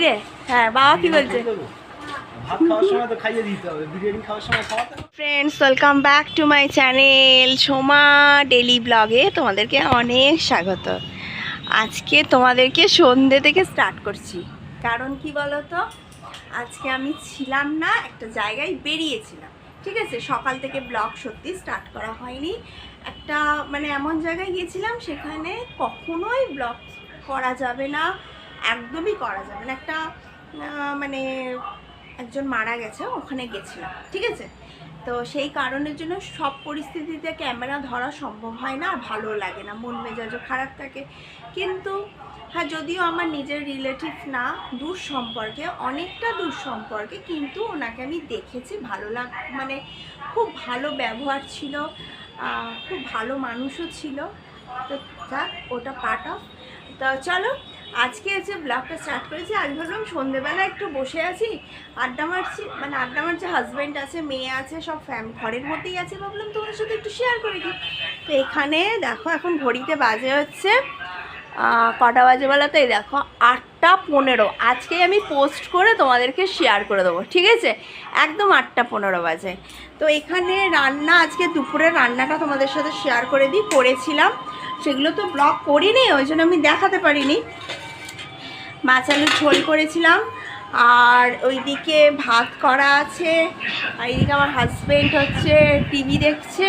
রে? হ্যাঁ, বাবা কি বলছে? Friends, welcome back to my channel Soma daily ব্লগে তোমাদেরকে অনেক স্বাগত। আজকে তোমাদেরকে সন্ধ্যে থেকে স্টার্ট করছি, কারণ কি বলো তো, আজকে আমি ছিলাম না, একটা জায়গায় বেরিয়েছিলাম। ঠিক আছে, সকাল থেকে ব্লগ সত্যি স্টার্ট করা হয়নি। একটা মানে এমন জায়গায় গিয়েছিলাম, সেখানে কখনোই ব্লগ করা যাবে না, একদমই করা যাবে না। একটা মানে একজন মারা গেছে, ওখানে গেছিলাম। ঠিক আছে, তো সেই কারণের জন্য সব পরিস্থিতিতে ক্যামেরা ধরা সম্ভব হয় না, আর ভালো লাগে না, মন মেজাজও খারাপ থাকে। কিন্তু হ্যাঁ, যদিও আমার নিজের রিলেটিভ না, দূর সম্পর্কে, অনেকটা দূর সম্পর্কে, কিন্তু ওনাকে আমি দেখেছি, ভালো মানে খুব ভালো ব্যবহার ছিল, খুব ভালো মানুষও ছিল। তো যাক, ওটা পার্ট অফ। তো চলো, আজকে হচ্ছে ব্লগটা স্টার্ট করেছি। আমি ভাবলাম সন্ধেবেলা একটু বসে আছি, আড্ডা মারছি, মানে আড্ডা মারছে, হাজব্যান্ড আছে, মেয়ে আছে, সব ঘরের মধ্যেই আছে, ভাবলাম তোমাদের সাথে একটু শেয়ার করে দিই। তো এখানে দেখো, এখন ঘড়িতে বাজে হচ্ছে কটা বাজে বলো তো? এই দেখো 8:15। আজকেই আমি পোস্ট করে তোমাদেরকে শেয়ার করে দেবো, ঠিক আছে? একদম 8:15 বাজে। তো এখানে রান্না, আজকে দুপুরের রান্নাটা তোমাদের সাথে শেয়ার করে দিই। করেছিলাম, সেগুলো তো ব্লগ করিনি, ওই জন্য আমি দেখাতে পারিনি। মাছ আলুর ঝোল করেছিলাম, আর ওইদিকে ভাত করা আছে, আর এইদিকে আমার হাজব্যান্ড হচ্ছে টিভি দেখছে।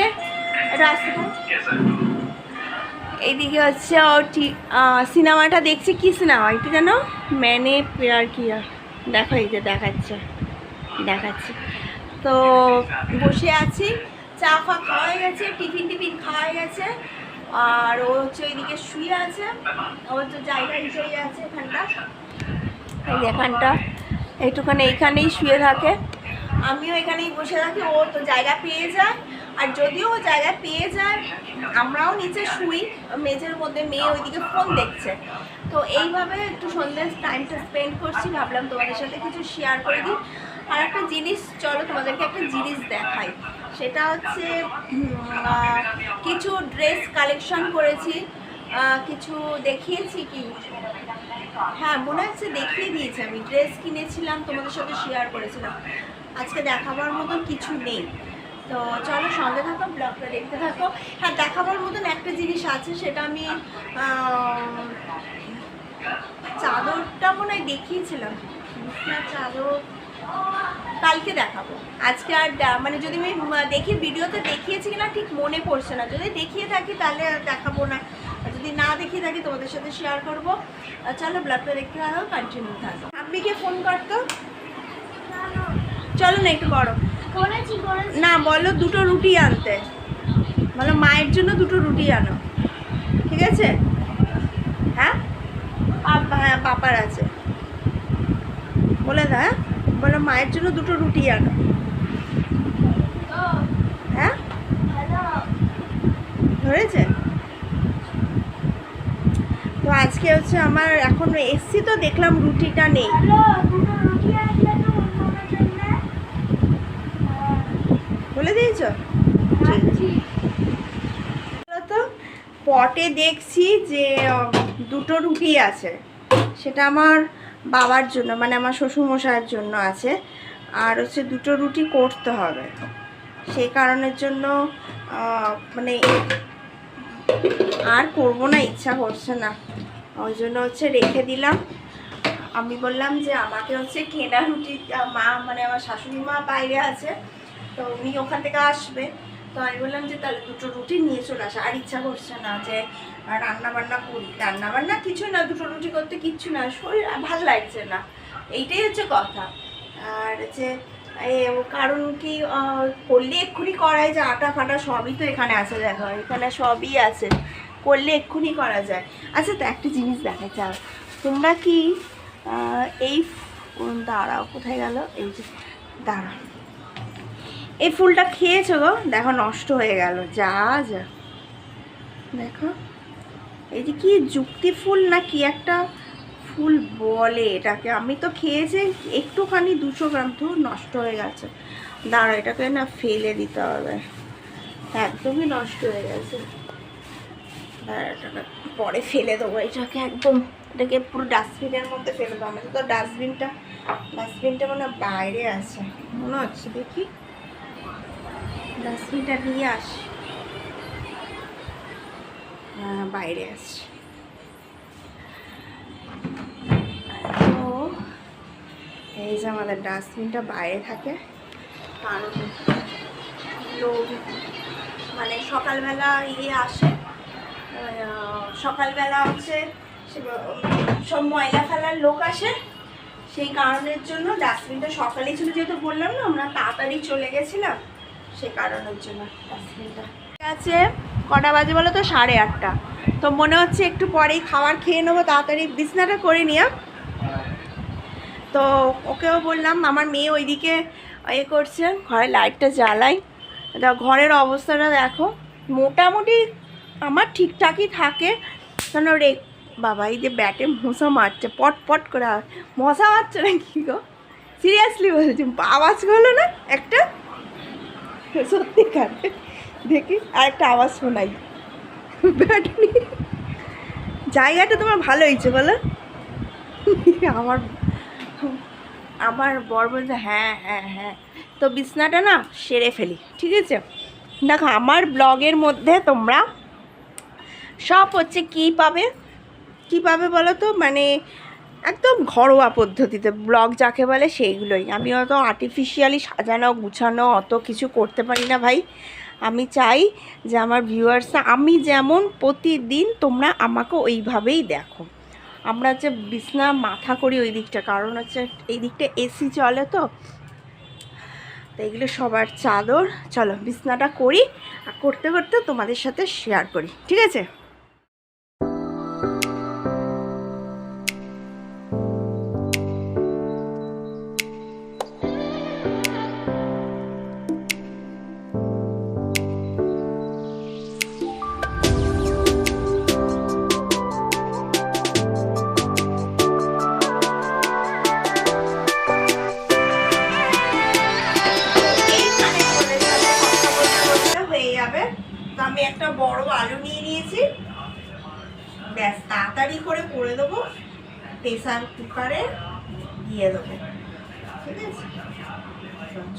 এইদিকে হচ্ছে ও সিনেমাটা দেখছে। কি সিনেমা একটু জানো? ম্যানে প্যার কিয়া। দেখো, এই যে দেখাচ্ছি। তো বসে আছি, চা ফা খাওয়া গেছে, টিফিন খাওয়া গেছে, আর ও হচ্ছে ওইদিকে শুয়ে আছে। ওর তো জায়গা হিসেবে আছে এখানটা একটুখানি এইখানেই শুয়ে থাকে, আমিও এখানেই বসে থাকি। ও তো জায়গা পেয়ে যায়, আর যদিও ও জায়গা পেয়ে যায়, আমরাও নিচে শুই মেঝের মধ্যে, মেয়ে ওইদিকে ফোন দেখছে। তো এইভাবে একটু সন্ধ্যের টাইমটা স্পেন্ড করছি, ভাবলাম তোমাদের সাথে কিছু শেয়ার করে দিই। আর একটা জিনিস, চলো তোমাদেরকে একটা জিনিস দেখাই। সেটা হচ্ছে কিছু ড্রেস কালেকশন করেছি, কিছু দেখিয়েছি কি, হ্যাঁ মনে হচ্ছে দেখিয়ে দিয়েছি। আমি ড্রেস কিনেছিলাম, তোমাদের সাথে শেয়ার করেছিলাম। আজকে দেখাবার মতন কিছু নেই, তো চলো সঙ্গে থাকো, ব্লগটা দেখতে থাকো। হ্যাঁ, দেখাবার মতন একটা জিনিস আছে, সেটা আমি চাদরটা মনে হয় দেখিয়েছিলাম, চাদর কালকে দেখাবো। আজকে আর মানে যদি আমি দেখি ভিডিওতে দেখিয়েছি কিনা ঠিক মনে পড়ছে না, যদি দেখিয়ে থাকি তাহলে দেখাবো না, যদি না দেখিয়ে থাকি তোমাদের সাথে শেয়ার করবো। চলো ব্লগটা দেখতে থাকো, কন্টিনিউ থাকো। আব্বিকে ফোন করতো, চলো না একটু করো না, বলো 2টো রুটি আনতে, বলো মায়ের জন্য 2টো রুটি আনো, ঠিক আছে? হ্যাঁ হ্যাঁ, পাপার আছে, বলে দা। হ্যাঁ, বলো মায়ের জন্য 2টো রুটি আনো। হ্যাঁ, ধরেছে। তো আজকে হচ্ছে আমার, এখন এসছি তো দেখলাম রুটিটা নেই। বলে দিয়েছ? তো পটে দেখছি যে 2টো রুটি আছে, সেটা আমার বাবার জন্য, মানে আমার শ্বশুরমশাইয়ের জন্য আছে, আর হচ্ছে 2টো রুটি করতে হবে। সেই কারণের জন্য মানে আর করবো না, ইচ্ছা করছে না, ওই জন্য হচ্ছে রেখে দিলাম। আমি বললাম যে আমাকে হচ্ছে কেনা রুটি, মা মানে আমার শাশুড়ি মা বাইরে আছে, তো উনি ওখান থেকে আসবে, তো আমি বললাম যে তাহলে 2টো রুটি নিয়ে চলে আসা। আর ইচ্ছা করছে না যে রান্নাবান্না করি, রান্নাবান্না কিছু না, 2টো রুটি করতে কিচ্ছু না, শরীর ভাল লাগছে না, এইটাই হচ্ছে কথা। আর হচ্ছে কারণ কি, করলে এক্ষুনি করাই যায়, আটা ফাটা সবই তো এখানে আছে, দেখো এখানে সবই আছে, করলে এক্ষুনি করা যায়। আচ্ছা, তো একটা জিনিস দেখা চাও, তোমরা কি এই দাঁড়াও, কোথায় গেল, এই যে দাঁড়াও, এই ফুলটা খেয়েছো গো? দেখো নষ্ট হয়ে গেল, যা দেখো, এই যে কি যুক্তি ফুল না কি একটা ফুল বলে এটাকে, আমি তো খেয়েছি একটুখানি, 200 গ্রাম, তো নষ্ট হয়ে গেছে। দাঁড়া, এটাকে না ফেলে দিতে হবে, একদমই নষ্ট হয়ে গেছে। এটাকে পরে ফেলে দেবো, এটাকে একদম এটাকে পুরো ডাস্টবিনের মধ্যে ফেলে দেবো। আমাদের তো ডাস্টবিনটা মানে বাইরে আছে মনে হচ্ছে। দেখি ডাস্টবিনটা নিয়ে আসি। হ্যাঁ, বাইরে আছে। তো এই যে আমাদের ডাস্টবিনটা বাইরে থাকে, কারণ লোক মানে সকালবেলা আসে, সকালবেলা হচ্ছে সব ময়লা ফেলার লোক আসে, সেই কারণের জন্য ডাস্টবিনটা সকালেই ছিল, যেহেতু বললাম না আমরা তাড়াতাড়ি চলে গেছিলাম, সেই কারণের জন্য ডাস্টবিনটা আছে। কটা বাজে বলো তো? 8:30। তো মনে হচ্ছে একটু পরেই খাবার খেয়ে নেবো, তাড়াতাড়ি বিছনাটা করে নিয়ে। তো ওকেও বললাম, আমার মেয়ে ওইদিকে করছে, ঘরের লাইটটা জ্বালাই। ঘরের অবস্থাটা দেখো, মোটামুটি আমার ঠিকঠাকই থাকে। কেন রে বাবা, এই যে ব্যাটে মশা মারছে, পট পট করে মশা মারছে না কি গো? সিরিয়াসলি বলছি, আওয়াজ হলো না একটা? সত্যিকার দেখি আর একটা আওয়াজ শোনাই। ব্যাট নিয়ে জায়গাটা তোমার ভালো হয়েছে বলো? আমার বর বলছে হ্যাঁ হ্যাঁ হ্যাঁ। তো বিছনাটা না সেরে ফেলি, ঠিক আছে? দেখো আমার ব্লগের মধ্যে তোমরা সব হচ্ছে কী পাবে বলো তো, মানে একদম ঘরোয়া পদ্ধতিতে ব্লগ যাকে বলে সেইগুলোই। আমি অত আর্টিফিশিয়ালি সাজানো গুছানো অত কিছু করতে পারি না ভাই। আমি চাই যে আমার ভিউয়ার্সরা আমি যেমন প্রতিদিন তোমরা আমাকে ওইভাবেই দেখো। আমরা হচ্ছে বিছনা মাথা করি ওই দিকটা, কারণ হচ্ছে এই দিকটা এসি চলে, তো এগুলো সবার চাদর। চলো বিছনাটা করি, আর করতে করতে তোমাদের সাথে শেয়ার করি, ঠিক আছে? তো আমি একটা বড় আলু নিয়ে নিয়েছি, ব্যাস তাড়াতাড়ি করে দেবো, প্রেসার কুকারে দিয়ে দেবো, ঠিক আছে?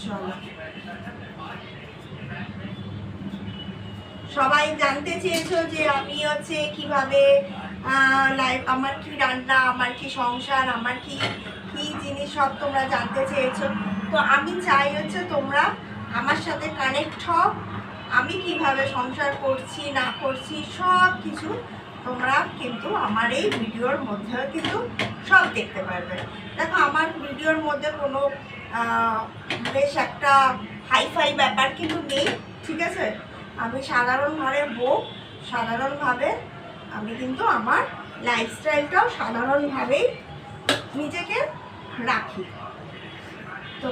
চলো, সবাই জানতে চেয়েছো যে আমি হচ্ছে কিভাবে লাইফ, আমার কি রান্না, আমার কি সংসার, আমার কি কি জিনিস, সব তোমরা জানতে চেয়েছো। তো আমি চাই হচ্ছে তোমরা আমার সাথে কানেক্ট হও, আমি কিভাবে সংসার করছি না করছি সব কিছু তোমরা কিন্তু আমার এই ভিডিওর মধ্যেও কিন্তু সব দেখতে পারবে। দেখো আমার ভিডিওর মধ্যে কোনো বেশ একটা হাইফাই ব্যাপার কিন্তু নেই, ঠিক আছে? আমি সাধারণভাবে সাধারণভাবে আমি কিন্তু আমার লাইফস্টাইলটাও সাধারণভাবেই নিজেকে রাখি। তো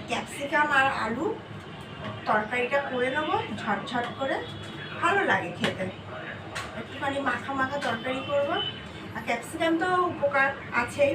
ক্যাপসিকাম আর আলু তরকারিটা করে নেবো ঝটঝট করে, ভালো লাগে খেতে। একটুখানি মাখা মাখা তরকারি করবো, আর ক্যাপসিকাম তো উপকার আছেই।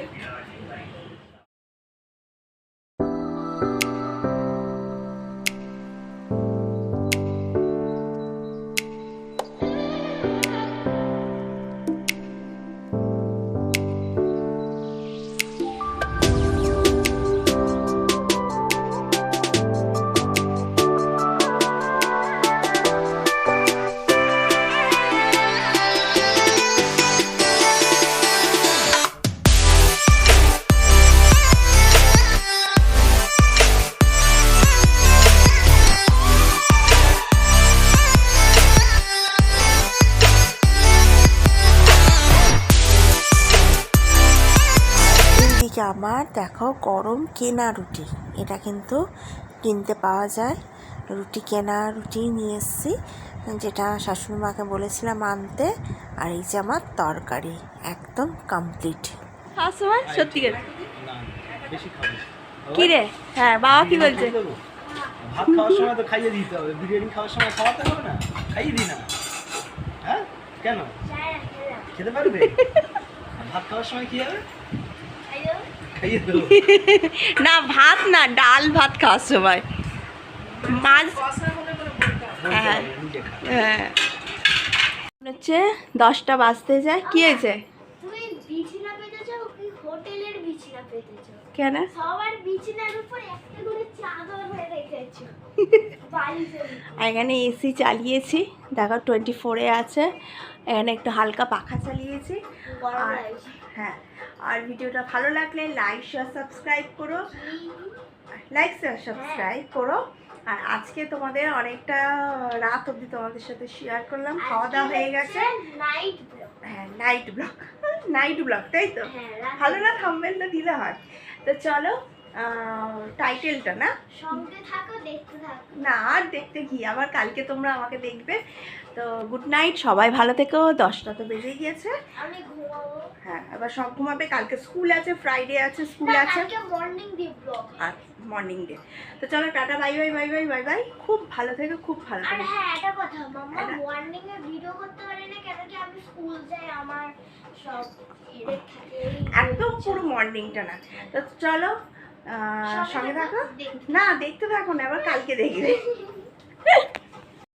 আমার দেখো গরম কেনা রুটি, এটা কিন্তু কিনতে পাওয়া যায়। কেনা রুটি নিয়ে এসেছি, যেটা শাশুড়ি মাকে বলেছিলাম আনতে। আর এই যে আমার তরকারি একদম কমপ্লিট। সত্যি কি রে? হ্যাঁ, বাবা কি বলছে? ভাত খাওয়ার সময় তো খাইয়ে দিতে হবে, বিরিয়ানি খাওয়ার সময় খাওয়াতে হবে না? খাইয়ে দিই না? হ্যাঁ, কেন খেতে পারবে? ভাত খাওয়ার সময় কি হবে? না ভাত না, ডাল ভাত খাওয়ার সময় মাছ। হ্যাঁ হ্যাঁ, হচ্ছে 10টা বাজতে যায়। কি হয়েছে? পেতেছো? কেন? সবার বিছানার উপর একটা করে চাদর হয়ে রেখেছো। বালিশের উপর। আর এখানে এসি চালিয়েছি, দেখো 24-এ আছে। এখানে একটু হালকা পাখা চালিয়েছি। গরম আর লাগছে। হ্যাঁ, আর ভিডিওটা ভালো লাগলে লাইক শেয়ার সাবস্ক্রাইব করো, লাইক শেয়ার সাবস্ক্রাইব করো। আর আজকে তোমাদের অনেকটা রাত অবধি তোমাদের সাথে শেয়ার করলাম, খাওয়া দাওয়া হয়ে গেছে। Night blog. হ্যাঁ, নাইট ব্লগ, নাইট ব্লগ, তাই তো? হ্যাঁ, রাতের ভালো না ব্লগ। থাম্বনেলটা দিলে হয়। তো চলো, টাইটেলটা না, সঙ্গে থাকো, দেখতে থাকো। না আর দেখতে কি, আবার কালকে তোমরা আমাকে দেখবে। তো গুড নাইট, সবাই ভালো থেকো। 10টা তো বেজে গিয়েছে। আমি ঘুমাবো। হ্যাঁ, এবার সব ঘুমাবে, কালকে স্কুল আছে, ফ্রাইডে আছে, স্কুল না, আছে কালকে মর্নিং দি ব্লগ। আর মর্নিং ডে। তো চলো tata, bye bye bye bye bye bye. খুব ভালো থেকো, খুব ভালো আর থেকো। হ্যাঁ, একটা কথা, মাম্মা এটা- মর্নিং এ ভিডিও করতে পারি না কেন কি আমি স্কুল যাই, আমার সব হেডেক থাকে। একদম পুরো মর্নিংটা না। তো চলো, সঙ্গে থাকো। দেখতে না, দেখতে থাকো না, আবার কালকে দেখবে।